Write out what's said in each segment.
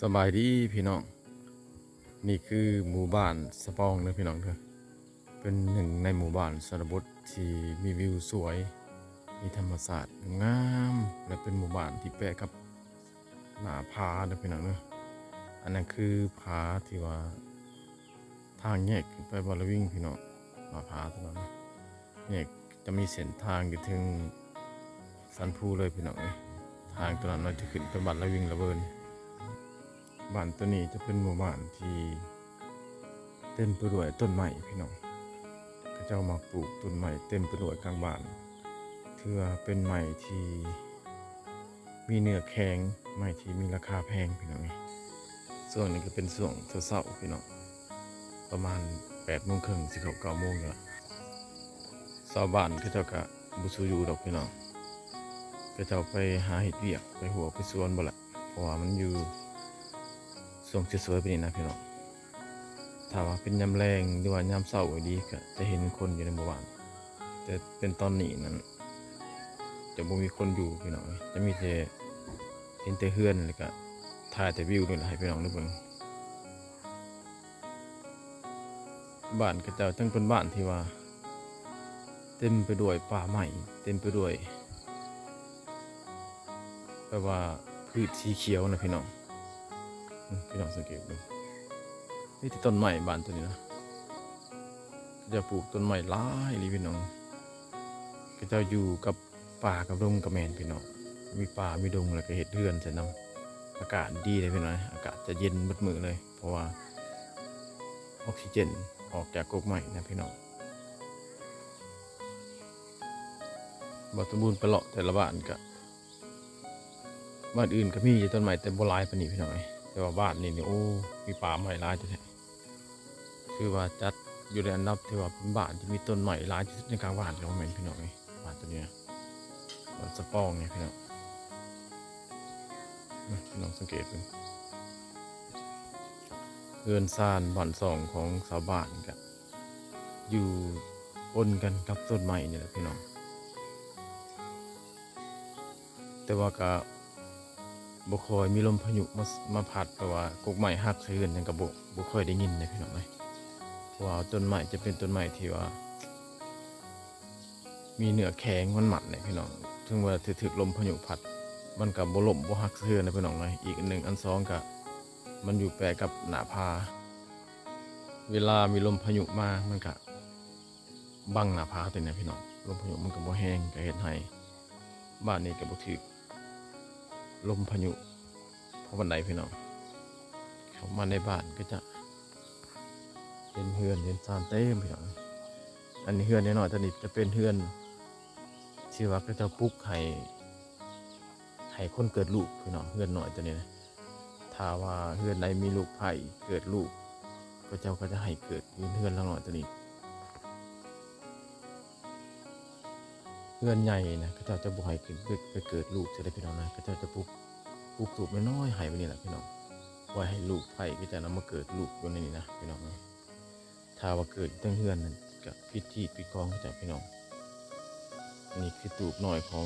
สบายดีพี่น้องนี่คือหมู่บ้านสะปองนะพี่น้องเถอะเป็นหนึ่งในหมู่บ้านชนบทที่มีวิวสวยมีธรรมศาสตร์งามและเป็นหมู่บ้านที่แปลกกับหน้าผานะพี่น้องเนอะอันนั้นคือผาที่ว่าทางแยกขึ้นไปบอลวิ่งพี่น้องหน้าผาตัวนั้นนะเนี่ยจะมีเส้นทางอยู่ถึงสันภูเลยพี่น้องทางตัวนั้นเราจะขึ้นไปบัดละวิ่งละเบินบ้านตัวนี้จะเป็นหมู่บ้านที่เต็มไปด้วยต้นไม้พี่น้องเขาเจ้ามาปลูกต้นไม้เต็มไปด้วยกลางบ้านถือว่าเป็นไม้ที่มีเนื้อแข็งไม้ที่มีราคาแพงพี่น้องส่วนนี้ก็เป็นส่วงเช้าๆพี่น้องประมาณ8:30สิเขา9 โมงแล้วชาวบ้านเขาเจ้าก็บุษอยู่ดอกพี่น้องเขาเจ้าไปหาเห็ดเวียกไปหัวไปสวนบ่ละเพราะว่ามันอยู่ส่วงสวยๆไปนี่นะพี่น้องถ้าว่าเป็นยามแรงหรือว่ายามเช้าดีก็จะเห็นคนอยู่ในหมู่บ้านแต่เป็นตอนนี้นั้นจะบ่มีคนอยู่พี่น้องจะมีแต่เห็นแต่เฮือนแล้วก็ถ่ายแต่วิวนี่แหละให้พี่น้องได้เบิ่งบ้านเขาเจ้าทั้งเป็นบ้านที่ว่าเต็มไปด้วยป่าไม้เต็มไปด้วยแปลว่าพืชสีเขียวนะพี่น้องพี่น้องสังเกตดูนี่ที่ต้นไม้บ้านตัวนี้นะจะปลูกต้นไม้หลายเลยพี่น้องก็จะอยู่กับป่ากับดงกับแมนพี่น้องมีป่ามีดงแล้วก็เห็ดเรือนจะนำอากาศดีเลยพี่น้องอากาศจะเย็นมืดมือเลยเพราะว่าออกซิเจนออกจากกกไม้นะพี่น้องบ่สมบูรณ์ไปเลาะแต่ละบ้านก็บ้านอื่นก็มีต้นไม้แต่โบราณปานนี้พี่น้องแต่ว่าบ้านนี่โอ้มีป่าไม้หลายจังคือว่าจัดอยู่ในอันดับที่ว่าเป็นบ้านที่มีต้นไม้หลายที่สุดในกลางบ้านของแม่นพี่น้องบ้านตัวนี้บ้านสะปองไงพี่น้องพี่น้องสังเกตดูเรือนซ่านบ่อนสองของชาวบ้านกันอยู่ปนกันกับต้นไม้นี่แหละพี่น้องแต่ว่าก็บ่ค่อยมีลมพายุมาพัดแต่ว่ากกไม้หักใส่กันยังก็บ่ค่อยได้ยินเลยพี่น้องเพราะว่าต้นไม้จะเป็นต้นไม้ที่ว่ามีเนื้อแข็งมันหมัดเนี่ยพี่น้องถึงว่าถึกลมพายุพัดมันกับบ่ล่มบ่หักเทือนนะพี่น้องเลยอีกอันหนึ่งอันสองก็มันอยู่แปรกับหน้าผาเวลามีลมพายุมามันก็บังหน้าผาตัวนี้พี่น้องลมพายุมันก็บ่แห้งก็เฮ็ดให้บ้านนี้ก็บ่ถึกลมพายุเพราะวันใดพี่น้องเข้ามาในบ้านก็จะเห็นเฮือนเห็นซานเต็มพี่น้องอันนี้เฮือนน้อยๆตัวนี้จะเป็นเฮือนที่ว่าก็จะปลุกให้คนเกิดลูกพี่น้องเฮือนน้อยตัวนี้นะถ้าว่าเฮือนใดมีลูกไผ่เกิดลูกก็เจ้าก็จะให้เกิดเฮือนละน้อยตัวนี้เฮือนใหญ่นะก็เจ้าจะบ่ให้ขึ้นไปเกิดลูกจะได้พี่น้องนะก็เจ้าจะปลุกตูบน้อยๆให้ไว้นี่แหละพี่น้องไว้ให้ลูกไผ่ก็จะนำมาเกิดลูกอยู่ในนี้นะพี่น้องถ้าว่าเกิดตั้งเฮือนนั่นกับพิธีปิดคลองก็จะพี่น้องนี่คือตูบน้อยของ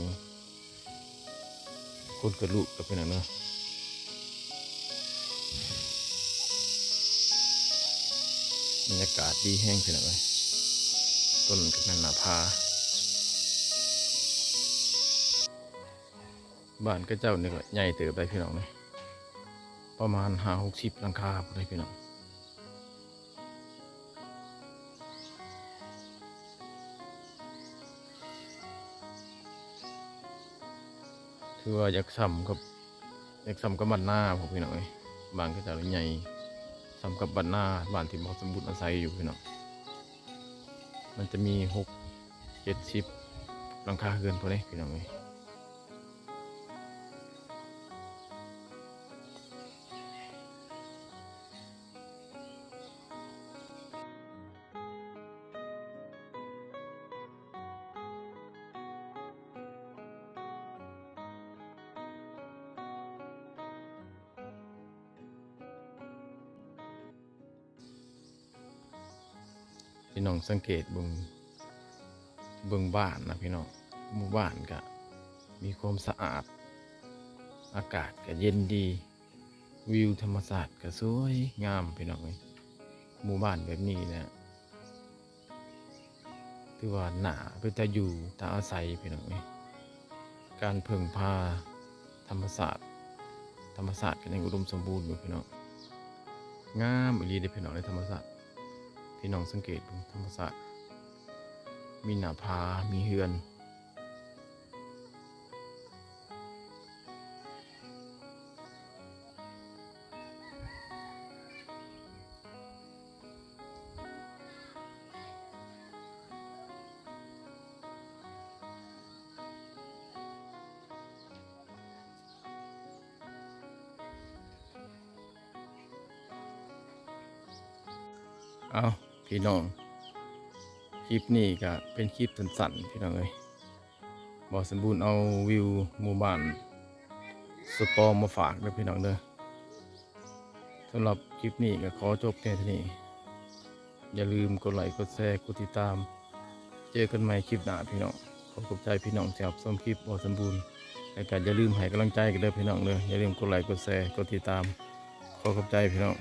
คนเกิดลูกกับพี่น้องเนาะบรรยากาศดีแห้งพี่น้องเลยต้นกับแม่นาพาบ้านก็เจ้าเนี่ยก็ใหญ่เติบได้พี่น้องเลยประมาณ50-60 หลังคาได้พี่น้องคือว่าอยากซ้ำกับบ้านหน้าผมพี่น้องเลยบ้านก็เจ้าใหญ่ซ้ำกับบ้านหน้าบ้านที่บ่สมบูรณ์อาศัยอยู่พี่น้องมันจะมี60-70 หลังคาเรือนพอได้พี่น้องเลยพี่น้องสังเกตเบิ่งบ้านนะพี่น้องหมู่บ้านก็มีความสะอาดอากาศก็เย็นดี วิวธรรมศาสตร์ก็สวยงามพี่น้องเอ้ยหมู่บ้านแบบนี้นะถือว่าหนาเป็นตาอยู่ตาอาศัยพี่น้องเอ้ยการพึ่งพาธรรมศาสตร์ก็ยังอุดมสมบูรณ์อยู่พี่น้องงามอีหลีเด้อพี่น้องในธรรมศาสตร์พี่น้องสังเกตดูธรรมศาสตร์มีหน้าผามีเฮือนเอาพี่น้องคลิปนี้ก็เป็นคลิปสั้นๆพี่น้องเอ้ยบ่สมบูรณ์เอาวิวหมู่บ้านสตอมาฝากเด้อพี่น้องเด้อสำหรับคลิปนี้ก็ขอจบแค่นี้อย่าลืมกดไลค์กดแชร์กดติดตามเจอกันใหม่คลิปหน้าพี่น้องขอขอบใจพี่น้องที่รับชมคลิปบ่สมบูรณ์และก็อย่าลืมให้กำลังใจกันเด้อพี่น้องเด้ออย่าลืมกดไลค์กดแชร์กดติดตามขอขอบใจพี่น้อง